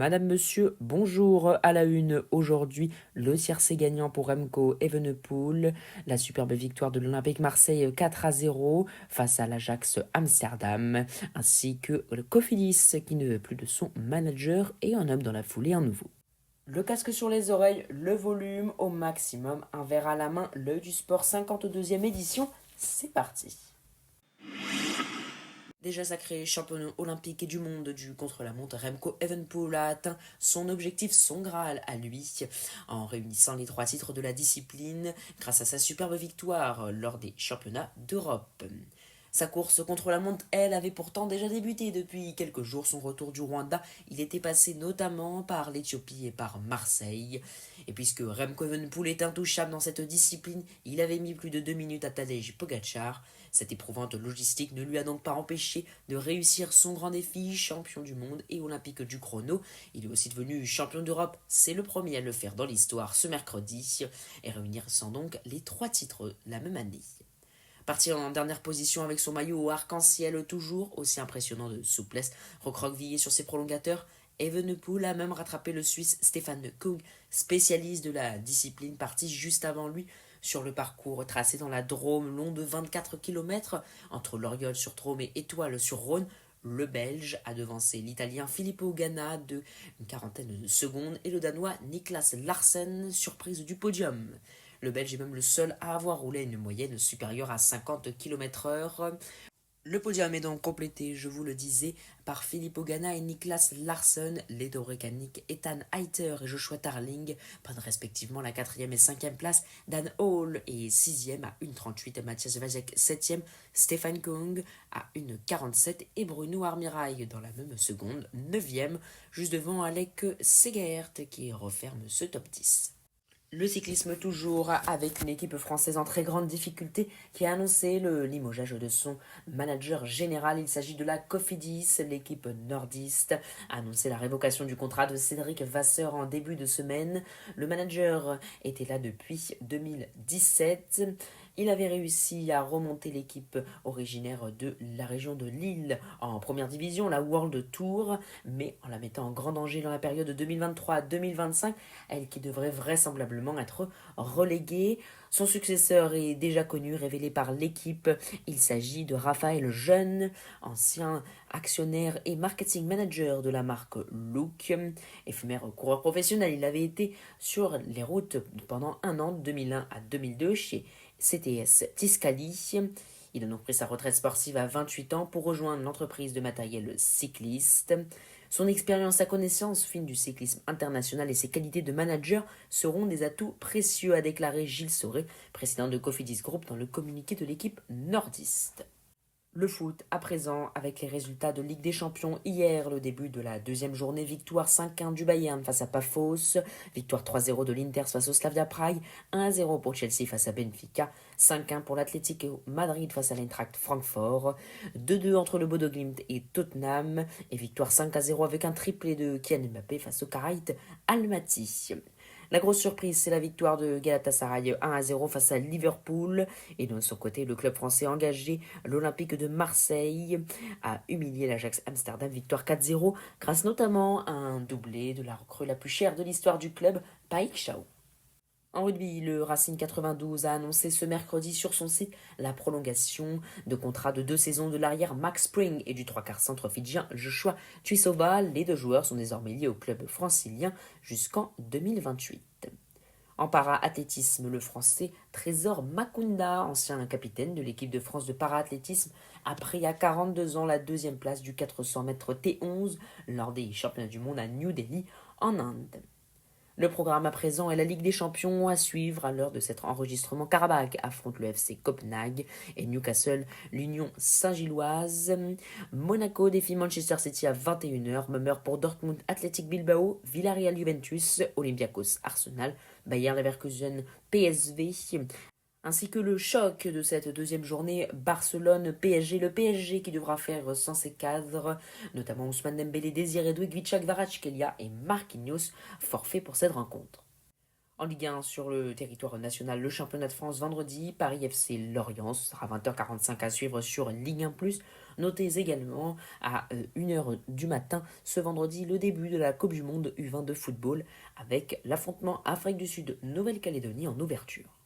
Madame, Monsieur, bonjour. À la une aujourd'hui, le tiercé gagnant pour Remco Evenepoel, la superbe victoire de l'Olympique Marseille 4-0 face à l'Ajax Amsterdam, ainsi que le Cofidis qui ne veut plus de son manager et un homme dans la foulée un nouveau. Le casque sur les oreilles, le volume au maximum, un verre à la main, l'œil du sport 52e édition, c'est parti. Déjà sacré champion olympique et du monde du contre-la-montre, Remco Evenepoel a atteint son objectif, son Graal à lui, en réunissant les 3 titres de la discipline grâce à sa superbe victoire lors des championnats d'Europe. Sa course contre la montre, elle, avait pourtant déjà débuté depuis quelques jours. Son retour du Rwanda, il était passé notamment par l'Éthiopie et par Marseille. Et puisque Remco Evenepoel est intouchable dans cette discipline, il avait mis plus de 2 minutes à Tadej Pogacar. Cette éprouvante logistique ne lui a donc pas empêché de réussir son grand défi, champion du monde et olympique du chrono. Il est aussi devenu champion d'Europe, c'est le premier à le faire dans l'histoire ce mercredi, et réunissant donc les 3 titres la même année. Parti en dernière position avec son maillot au arc-en-ciel toujours aussi impressionnant de souplesse, recroquevillé sur ses prolongateurs, Evenepoel a même rattrapé le Suisse Stefan Kung, spécialiste de la discipline, parti juste avant lui sur le parcours tracé dans la Drôme long de 24 km entre Loriol-sur-Drôme et Étoile-sur-Rhône. Le Belge a devancé l'Italien Filippo Ganna de une quarantaine de secondes et le Danois Niklas Larsen, surprise du podium. Le Belge est même le seul à avoir roulé une moyenne supérieure à 50 km/h. Le podium est donc complété, je vous le disais, par Filippo Ganna et Niklas Larsson, les Doré-Canic, Ethan Heiter et Joshua Tarling prennent respectivement la 4e et 5e place, Dan Hall est 6e à 1,38, Matthias Vajek 7e, Stefan Kung à 1,47 et Bruno Armirail dans la même seconde, 9e, juste devant Alec Segert qui referme ce top 10. Le cyclisme toujours avec une équipe française en très grande difficulté qui a annoncé le limogeage de son manager général. Il s'agit de la Cofidis, l'équipe nordiste a annoncé la révocation du contrat de Cédric Vasseur en début de semaine. Le manager était là depuis 2017. Il avait réussi à remonter l'équipe originaire de la région de Lille en première division, la World Tour, mais en la mettant en grand danger dans la période 2023-2025, elle qui devrait vraisemblablement être reléguée. Son successeur est déjà connu, révélé par l'équipe. Il s'agit de Raphaël Jeune, ancien actionnaire et marketing manager de la marque Look. Éphémère coureur professionnel, il avait été sur les routes pendant un an, de 2001 à 2002, chez CTS Tiscali. Il a donc pris sa retraite sportive à 28 ans pour rejoindre l'entreprise de matériel cycliste. Son expérience, sa connaissance fine du cyclisme international et ses qualités de manager seront des atouts précieux, a déclaré Gilles Sauré, président de Cofidis Group, dans le communiqué de l'équipe nordiste. Le foot à présent avec les résultats de Ligue des Champions hier, le début de la deuxième journée, victoire 5-1 du Bayern face à Pafos, victoire 3-0 de l'Inter face au Slavia Prague, 1-0 pour Chelsea face à Benfica, 5-1 pour l'Atlético Madrid face à l'Eintracht Francfort, 2-2 entre le Bodo Glimt et Tottenham et victoire 5-0 avec un triplé de Kylian Mbappé face au Karaït Almaty. La grosse surprise, c'est la victoire de Galatasaray 1-0 face à Liverpool. Et de son côté, le club français engagé, l'Olympique de Marseille, a humilié l'Ajax Amsterdam. Victoire 4-0, grâce notamment à un doublé de la recrue la plus chère de l'histoire du club, Paik Chao. En rugby, le Racing 92 a annoncé ce mercredi sur son site la prolongation de contrat de 2 saisons de l'arrière Max Spring et du 3/4 centre fidjien Joshua Tuisova. Les 2 joueurs sont désormais liés au club francilien jusqu'en 2028. En para-athlétisme, le français Trésor Makunda, ancien capitaine de l'équipe de France de para-athlétisme, a pris à 42 ans la 2e place du 400 mètres T11 lors des championnats du monde à New Delhi, en Inde. Le programme à présent est la Ligue des Champions à suivre à l'heure de cet enregistrement. Karabakh affronte le FC Copenhague et Newcastle l'Union Saint-Gilloise. Monaco défie Manchester City à 21h. Même heure pour Dortmund Athletic Bilbao, Villarreal Juventus, Olympiakos Arsenal, Bayer Leverkusen PSV. Ainsi que le choc de cette deuxième journée Barcelone-PSG, le PSG qui devra faire sans ses cadres, notamment Ousmane Dembélé, Désiré Doué, Kvaratskhelia et Marquinhos, forfait pour cette rencontre. En Ligue 1, sur le territoire national, le championnat de France vendredi, Paris FC Lorient, ce sera 20h45 à suivre sur Ligue 1+. Notez également à 1h du matin ce vendredi le début de la Coupe du Monde U20 de football avec l'affrontement Afrique du Sud-Nouvelle-Calédonie en ouverture.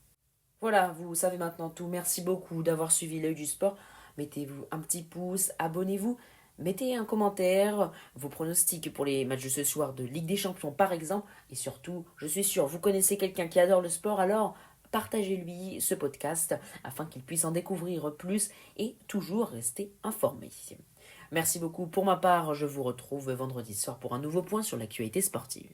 Voilà, vous savez maintenant tout. Merci beaucoup d'avoir suivi l'œil du sport. Mettez-vous un petit pouce, abonnez-vous, mettez un commentaire, vos pronostics pour les matchs de ce soir de Ligue des Champions par exemple. Et surtout, je suis sûr, vous connaissez quelqu'un qui adore le sport, alors partagez-lui ce podcast afin qu'il puisse en découvrir plus et toujours rester informé. Merci beaucoup. Pour ma part, je vous retrouve vendredi soir pour un nouveau point sur l'actualité sportive.